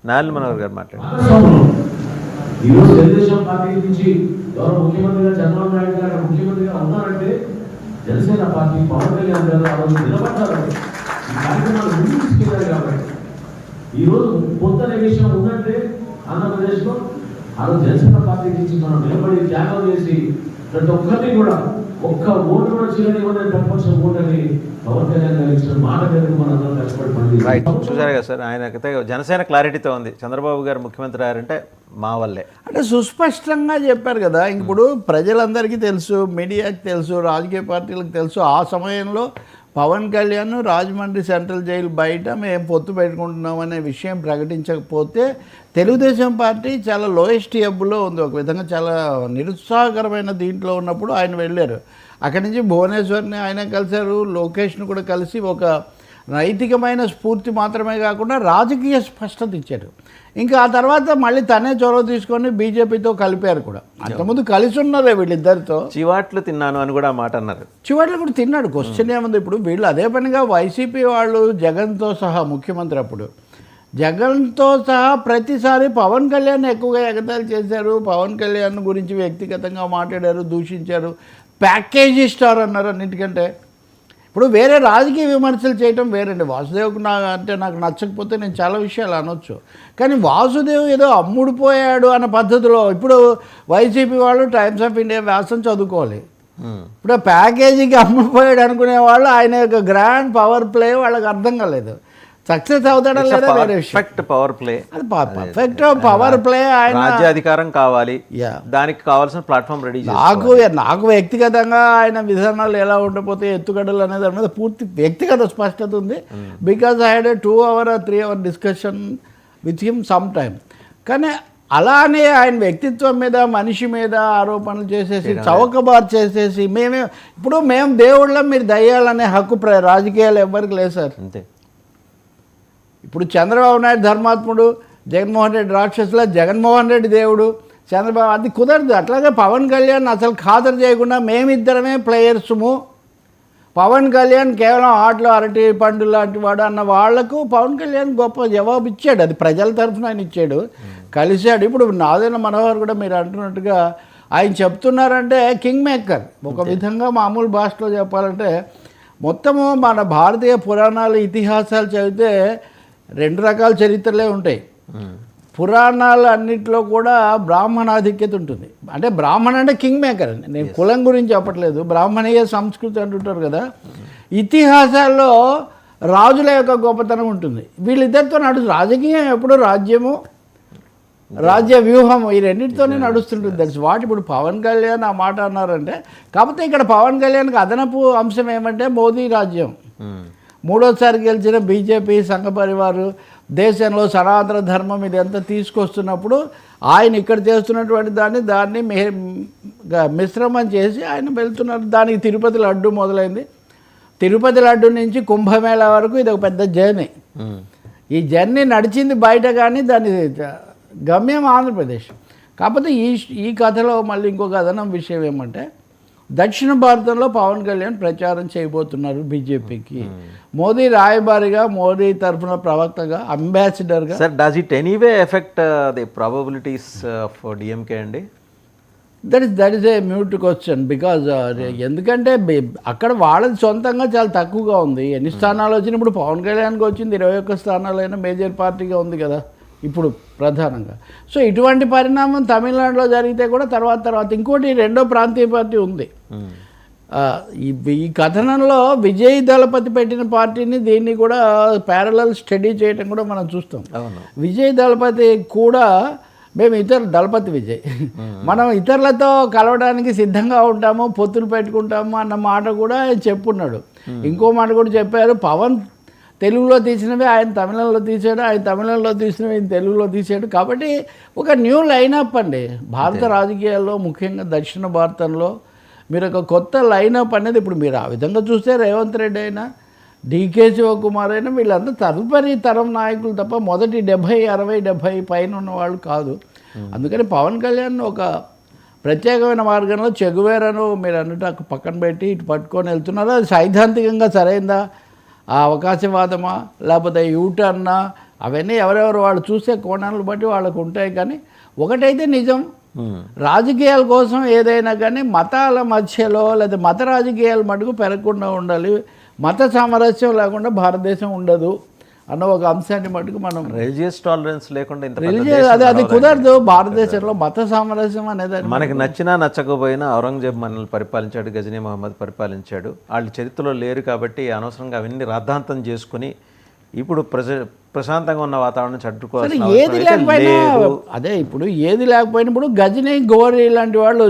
నారాయణ మనోహర్ గారు మాట్లాడారు. ఈరోజు తెలుగుదేశం పార్టీ నుంచి ఎవరు ముఖ్యమంత్రిగా చంద్రబాబు నాయుడు గారు ముఖ్యమంత్రిగా ఉన్నారంటే జనసేన పార్టీ పవన్ కళ్యాణ్ గారు ఆ రోజు నిలబడ్డారంటే ఈ కార్యక్రమాలు ముందుకు తీసుకెళ్ళారు. కాబట్టి ఈరోజు కొత్త విషయం ఉందంటే ఆంధ్రప్రదేశ్లో ఆ రోజు జనసేన పార్టీ నుంచి మనం నిలబడి త్యాగం చేసి ప్రతి ఒక్కరిని కూడా ఒక్క ఓటు కూడా చేయనివ్వని ప్రతిపక్ష ఓటని పవన్ కళ్యాణ్ గారు ఇచ్చిన మాట మీద మనందరం కష్టపడి రైట్ చూసారు కదా సార్, ఆయనకైతే జనసేన క్లారిటీతో ఉంది, చంద్రబాబు గారు ముఖ్యమంత్రి అయ్యారంటే మా వల్లే అంటే సుస్పష్టంగా చెప్పారు కదా. ఇప్పుడు ప్రజలందరికీ తెలుసు, మీడియాకి తెలుసు, రాజకీయ పార్టీలకు తెలుసు. ఆ సమయంలో పవన్ కళ్యాణ్ రాజమండ్రి సెంట్రల్ జైలు బయట మేము పొత్తు పెట్టుకుంటున్నాం అనే విషయం ప్రకటించకపోతే తెలుగుదేశం పార్టీ చాలా లోయెస్ట్ ఎబ్బులో ఉంది. ఒక విధంగా చాలా నిరుత్సాహకరమైన దీంట్లో ఉన్నప్పుడు ఆయన వెళ్ళారు. అక్కడి నుంచి భువనేశ్వర్ని ఆయన కలిశారు, లోకేష్ను కూడా కలిసి ఒక నైతికమైన స్ఫూర్తి మాత్రమే కాకుండా రాజకీయ స్పష్టత ఇచ్చారు. ఇంకా ఆ తర్వాత మళ్ళీ తనే చొరవ తీసుకొని బీజేపీతో కలిపారు కూడా. అంతకుముందు కలిసి ఉన్నారే వీళ్ళిద్దరితో. చివాట్లు తిన్నాను అని కూడా మాట అన్నారు. చివాట్లు కూడా తిన్నాడు, క్వశ్చన్ ఏముంది. ఇప్పుడు వీళ్ళు అదే పనిగా వైసీపీ వాళ్ళు జగన్తో సహా ముఖ్యమంత్రి అప్పుడు జగన్తో సహా ప్రతిసారి పవన్ కళ్యాణ్ ఎక్కువగా ఎగతాళి చేశారు. పవన్ కళ్యాణ్ గురించి వ్యక్తిగతంగా మాట్లాడారు, దూషించారు, ప్యాకేజీ స్టార్ అన్నారు. అన్నిటికంటే ఇప్పుడు వేరే రాజకీయ విమర్శలు చేయటం వేరండి. వాసుదేవ్కి నాకు నచ్చకపోతే నేను చాలా విషయాలు అనొచ్చు, కానీ వాసుదేవ్ ఏదో అమ్ముడుపోయాడు అన్న పద్ధతిలో ఇప్పుడు వైసీపీ వాళ్ళు టైమ్స్ ఆఫ్ ఇండియా వ్యాసం చదువుకోవాలి. ఇప్పుడు ప్యాకేజీకి అమ్ముడుపోయాడు అనుకునే వాళ్ళు ఆయన యొక్క గ్రాండ్ పవర్ ప్లే వాళ్ళకి అర్థం కాలేదు. సక్సెస్ అవుతాడా లేదా వేరే విషయం. పవర్ ప్లే అది పర్ఫెక్ట్ పవర్ ప్లే. ఆయన రాజ్యాధికారం కావాలి, దానికి కావాల్సిన ప్లాట్ఫామ్ రెడీ. నాకు వ్యక్తిగతంగా ఆయన విధానాలు ఎలా ఉండకపోతే ఎత్తుగడలు అనే దాని మీద పూర్తి వ్యక్తిగత స్పష్టత ఉంది. Because I had 2 hour or 3 hour discussion with him some time. కానీ అలానే ఆయన వ్యక్తిత్వం మీద మనిషి మీద ఆరోపణలు చేసేసి చౌకబార్ చేసేసి మేము దేవుళ్ళం మీరు దయ్యాలనే హక్కు రాజకీయాలు ఎవరికి లేదు సార్. అంతే. ఇప్పుడు చంద్రబాబు నాయుడు ధర్మాత్ముడు, జగన్మోహన్ రెడ్డి రాక్షసుల, జగన్మోహన్ రెడ్డి దేవుడు, చంద్రబాబు అది కుదరదు. అట్లాగే పవన్ కళ్యాణ్ అసలు ఖాతరు చేయకుండా మేమిద్దరమే ప్లేయర్సుము, పవన్ కళ్యాణ్ కేవలం ఆటలు అరటి పండు లాంటి వాడు అన్న వాళ్లకు పవన్ కళ్యాణ్ గొప్ప జవాబు ఇచ్చాడు. అది ప్రజల తరఫున ఆయన ఇచ్చాడు, కలిశాడు. ఇప్పుడు నారాయణ మనోహర్ కూడా మీరు అంటున్నట్టుగా ఆయన చెప్తున్నారంటే కింగ్ మేకర్. ఒక విధంగా మామూలు భాషలో చెప్పాలంటే మొత్తము మన భారతీయ పురాణాలు ఇతిహాసాలు చదివితే 2 రకాల చరిత్రలే ఉంటాయి. పురాణాలు అన్నింటిలో కూడా బ్రాహ్మణాధిక్యత ఉంటుంది. అంటే బ్రాహ్మణ అంటే కింగ్ మేకర్ అండి. నేను కులం గురించి చెప్పట్లేదు, బ్రాహ్మణీయ సంస్కృతి అంటుంటారు కదా. ఇతిహాసాల్లో రాజుల యొక్క గొప్పతనం ఉంటుంది. వీళ్ళిద్దరితో రాజకీయం ఎప్పుడు రాజ్యము రాజ్య వ్యూహం ఈ రెండింటితోనే నడుస్తుంటుంది. That's what. ఇప్పుడు పవన్ కళ్యాణ్ ఆ మాట అన్నారంటే, కాకపోతే ఇక్కడ పవన్ కళ్యాణ్కి అదనపు అంశం ఏమంటే మోదీ రాజ్యం, 3వసారి గెలిచిన బీజేపీ సంఘ పరివారు దేశంలో సనాతన ధర్మం ఇదంతా తీసుకొస్తున్నప్పుడు ఆయన ఇక్కడ చేస్తున్నటువంటి దాన్ని మిశ్రమం చేసి ఆయన వెళ్తున్నారు. దానికి తిరుపతి లడ్డు మొదలైంది. తిరుపతి లడ్డు నుంచి కుంభమేళా వరకు ఇది ఒక పెద్ద జర్నీ. ఈ జర్నీ నడిచింది బయట, కానీ దాని గమ్యం ఆంధ్రప్రదేశ్. కాకపోతే ఈ కథలో మళ్ళీ ఇంకొక అదనం విషయం ఏమంటే, దక్షిణ భారతంలో పవన్ కళ్యాణ్ ప్రచారం చేయబోతున్నారు బీజేపీకి. మోదీ రాయబారిగా, మోదీ తరఫున ప్రవక్తగా, అంబాసిడర్గా. Sir, does it anyway effect the probabilities of DMK అండి? That is a mute question. Because ఎందుకంటే అక్కడ వాళ్ళది సొంతంగా చాలా తక్కువగా ఉంది. ఎన్ని స్థానాలు వచ్చినప్పుడు పవన్ కళ్యాణ్కి వచ్చింది 21 స్థానాలైనా మేజర్ పార్టీగా ఉంది కదా ఇప్పుడు ప్రధానంగా. సో ఇటువంటి పరిణామం తమిళనాడులో జరిగితే కూడా తర్వాత ఇంకోటి 2వ ప్రాంతీయ పార్టీ ఉంది. ఈ కథనంలో విజయ్ దళపతి పెట్టిన పార్టీని దీన్ని కూడా ప్యారలల్ స్టడీ చేయడం కూడా మనం చూస్తాం. విజయ్ దళపతి కూడా దళపతి విజయ్ మనం ఇతరులతో కలవడానికి సిద్ధంగా ఉంటాము, పొత్తులు పెట్టుకుంటాము అన్న మాట కూడా చెప్పున్నాడు. ఇంకో మాట కూడా చెప్పారు, పవన్ తెలుగులో తీసినవి ఆయన తమిళంలో తీసాడు, ఆయన తమిళంలో తీసినవి ఆయన తెలుగులో తీసాడు. కాబట్టి ఒక న్యూ లైనప్ అండి భారత రాజకీయాల్లో, ముఖ్యంగా దక్షిణ భారతంలో మీరు ఒక కొత్త లైనప్ అనేది. ఇప్పుడు మీరు ఆ విధంగా చూస్తే రేవంత్ రెడ్డి అయినా, డీకే శివకుమార్ అయినా వీళ్ళంతా తదుపరి తరం నాయకులు తప్ప మొదటి 70, 60, 70 పైన ఉన్నవాళ్ళు కాదు. అందుకని పవన్ కళ్యాణ్ ఒక ప్రత్యేకమైన మార్గంలో చెగువేరను మీరు అన్నట్టు పక్కన పెట్టి ఇటు పట్టుకొని వెళ్తున్నారు. అది సైద్ధాంతికంగా సరైందా, ఆ అవకాశవాదమా, లేకపోతే యూటర్నా, అవన్నీ ఎవరెవరు వాళ్ళు చూసే కోణాలను బట్టి వాళ్ళకు ఉంటాయి. కానీ ఒకటైతే నిజం, రాజకీయాల కోసం ఏదైనా కానీ మతాల మధ్యలో లేదా మత రాజకీయాల మటుకు పెరగకుండా ఉండాలి, మత సామరస్యం లేకుండా భారతదేశం ఉండదు అన్న ఒక అంశాన్ని మటుకు మనం రిలీజియస్ టాలరెన్స్ లేకుండా ఇంత పెద్ద రిలీజియస్ దేశం అది రావాలంటే కుదరదు భారతదేశంలో. మత సామరస్యం అనేది మనకి నచ్చినా నచ్చకపోయినా ఔరంగజేబ్ మనల్ని పరిపాలించాడు, గజనీ మహమ్మద్ పరిపాలించాడు. వాళ్ళు చరిత్రలో లేరు కాబట్టి అనవసరంగా అవన్నీ రాద్ధాంతం చేసుకుని ఇప్పుడు ప్రశాంతంగా ఉన్న వాతావరణం చట్టుకోవాల్సిన ఏది లేకపోయినా అదే ఇప్పుడు ఏది లేకపోయినా ఇప్పుడు గజనీ గోరి లాంటి వాళ్ళు